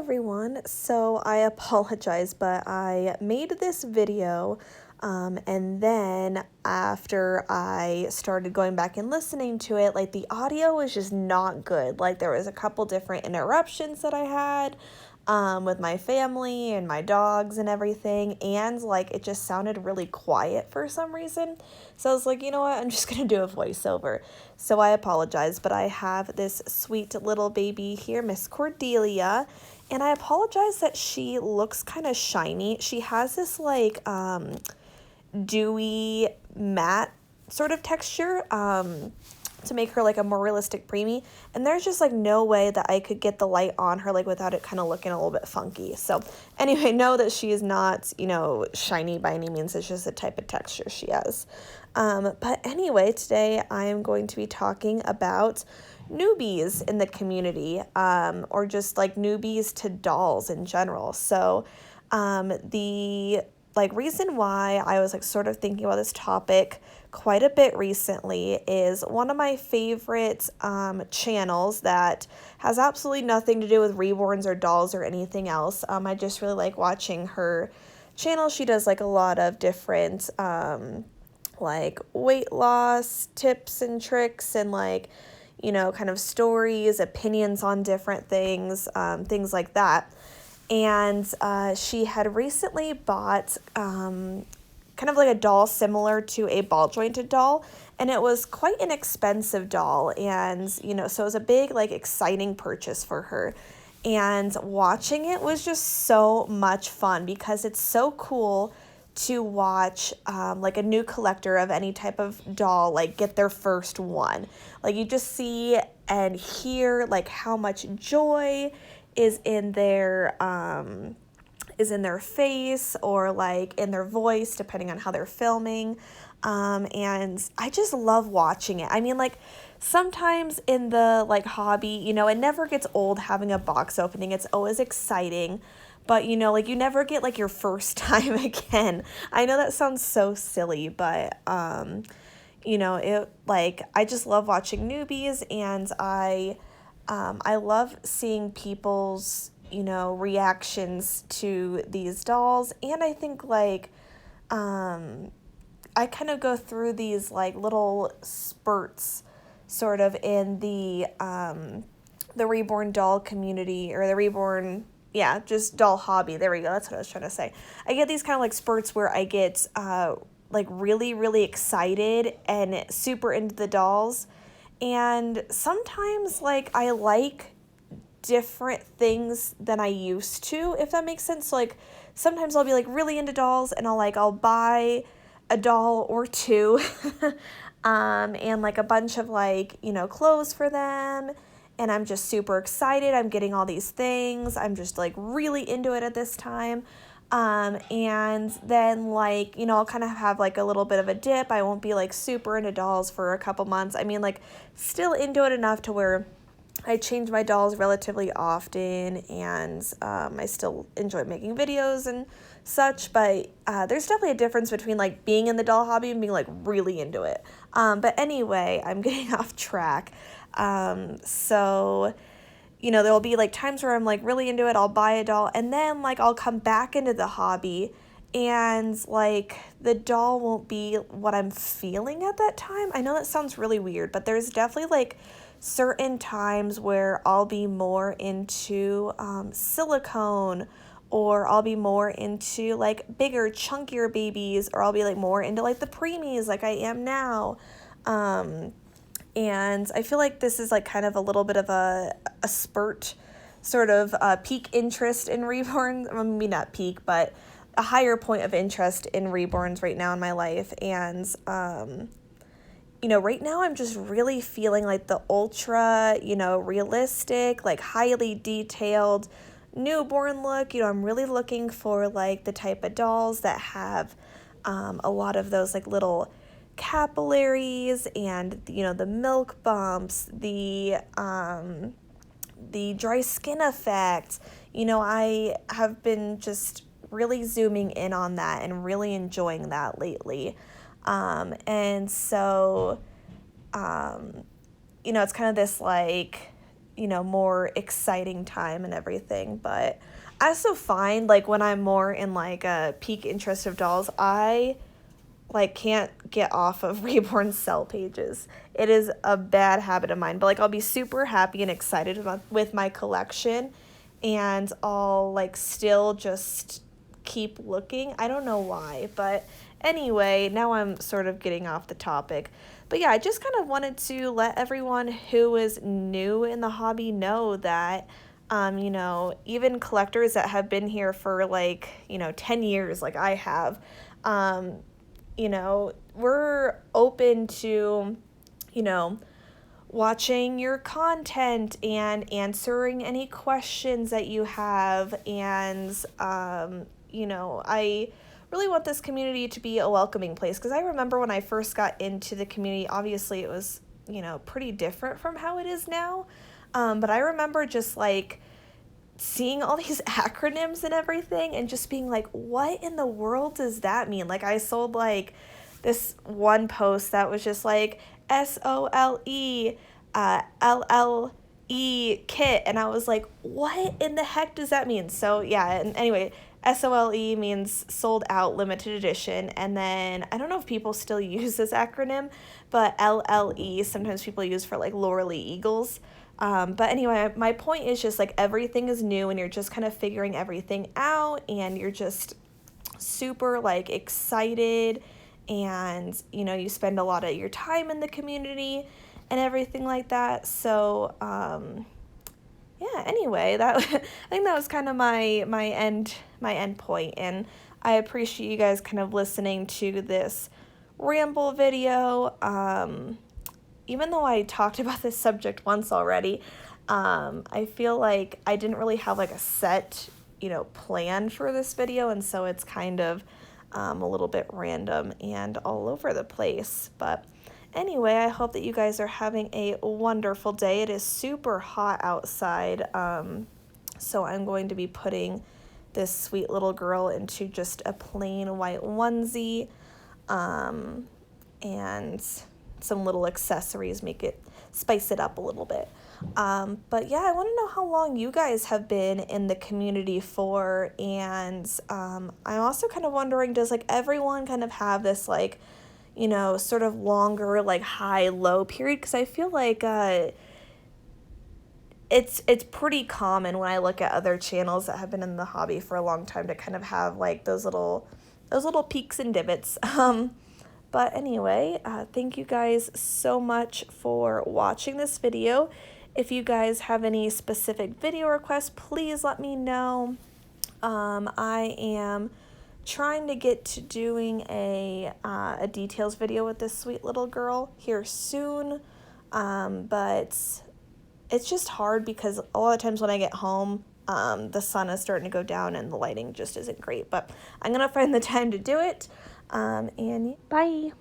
everyone. So I apologize, but I made this video and then after I started going back and listening to it, like the audio was just not good. Like there was a couple different interruptions that I had with my family and my dogs and everything, and like it just sounded really quiet for some reason. So I was like, you know what, I'm just gonna do a voiceover. So I apologize, but I have this sweet little baby here, Miss Cordelia, and I apologize that she looks kind of shiny. She has this like dewy matte sort of texture to make her like a more realistic preemie, and there's just like no way that I could get the light on her like without it kind of looking a little bit funky. So anyway, know that she is not, shiny by any means. It's just the type of texture she has. But anyway, today I am going to be talking about newbies in the community, or just like newbies to dolls in general. So the reason why I was sort of thinking about this topic quite a bit recently is one of my favorite channels that has absolutely nothing to do with reborns or dolls or anything else. I just really like watching her channel. She does a lot of different weight loss tips and tricks and kind of stories, opinions on different things, things like that. And she had recently bought kind of like a doll similar to a ball jointed doll, and it was quite an expensive doll, and so it was a big exciting purchase for her. And watching it was just so much fun because it's so cool to watch a new collector of any type of doll get their first one. You just see and hear how much joy is in their face or in their voice, depending on how they're filming. And I just love watching it. I mean, sometimes in the hobby, it never gets old having a box opening. It's always exciting. But, you never get your first time again. I know that sounds so silly, but it I just love watching newbies, and I love seeing people's, reactions to these dolls. And I think I kind of go through these little spurts sort of in the Reborn doll community, or the Reborn, just doll hobby. There we go. That's what I was trying to say. I get these kind of spurts where I get really, really excited and super into the dolls. And sometimes I like different things than I used to, if that makes sense. So sometimes I'll be really into dolls, and I'll buy a doll or two and a bunch of clothes for them, and I'm just super excited. I'm getting all these things. I'm just really into it at this time. And then I'll kind of have a little bit of a dip. I won't be super into dolls for a couple months. I mean, still into it enough to where I change my dolls relatively often, and I still enjoy making videos and such, but there's definitely a difference between being in the doll hobby and being really into it. But anyway, I'm getting off track. So there'll be times where I'm really into it, I'll buy a doll, and then I'll come back into the hobby, and the doll won't be what I'm feeling at that time. I know that sounds really weird, but there's definitely certain times where I'll be more into silicone, or I'll be more into bigger, chunkier babies, or I'll be more into the preemies I am now. And I feel this is kind of a little bit of a spurt, sort of peak interest in Reborn. I mean, not peak, but a higher point of interest in Reborns right now in my life. And right now I'm just really feeling the ultra, realistic, highly detailed newborn look. I'm really looking for the type of dolls that have a lot of those little capillaries, and the milk bumps, the dry skin effect. I have been just really zooming in on that and really enjoying that lately. And so it's kind of this more exciting time and everything. But I also find, like, when I'm more in, like, a peak interest of dolls, I, like, can't get off of Reborn sell pages. It is a bad habit of mine. But, like, I'll be super happy and excited with my collection, and I'll, like, still just keep looking. I don't know why, but anyway, now I'm sort of getting off the topic. But yeah, I just kind of wanted to let everyone who is new in the hobby know that, even collectors that have been here for, like, 10 years, like I have, we're open to, watching your content and answering any questions that you have. And, I really want this community to be a welcoming place, because I remember when I first got into the community, obviously it was, pretty different from how it is now. But I remember just, like, seeing all these acronyms and everything and just being like, what in the world does that mean? Like, I sold, like, this one post that was just like SOLE LLE kit, and I was like, what in the heck does that mean? So yeah, and anyway, SOLE means sold out limited edition, and then I don't know if people still use this acronym, but LLE sometimes people use for, like, Laurely Eagles. But anyway, my point is just, like, everything is new and you're just kind of figuring everything out, and you're just super, like, excited, and you spend a lot of your time in the community and everything like that. So yeah, anyway, that I think that was kind of my end point, and I appreciate you guys kind of listening to this ramble video. Even though I talked about this subject once already, I feel like I didn't really have, like, a set plan for this video, and so it's kind of a little bit random and all over the place. But anyway, I hope that you guys are having a wonderful day. It is super hot outside, so I'm going to be putting this sweet little girl into just a plain white onesie, and some little accessories, spice it up a little bit. But yeah, I want to know how long you guys have been in the community for, and I'm also kind of wondering, does, like, everyone kind of have this, like, sort of longer, like, high-low period? Because I feel like it's pretty common when I look at other channels that have been in the hobby for a long time to kind of have, like, those little peaks and divots. But anyway, thank you guys so much for watching this video. If you guys have any specific video requests, please let me know. I am trying to get to doing a details video with this sweet little girl here soon, but it's just hard because a lot of times when I get home, the sun is starting to go down and the lighting just isn't great. But I'm going to find the time to do it. And bye.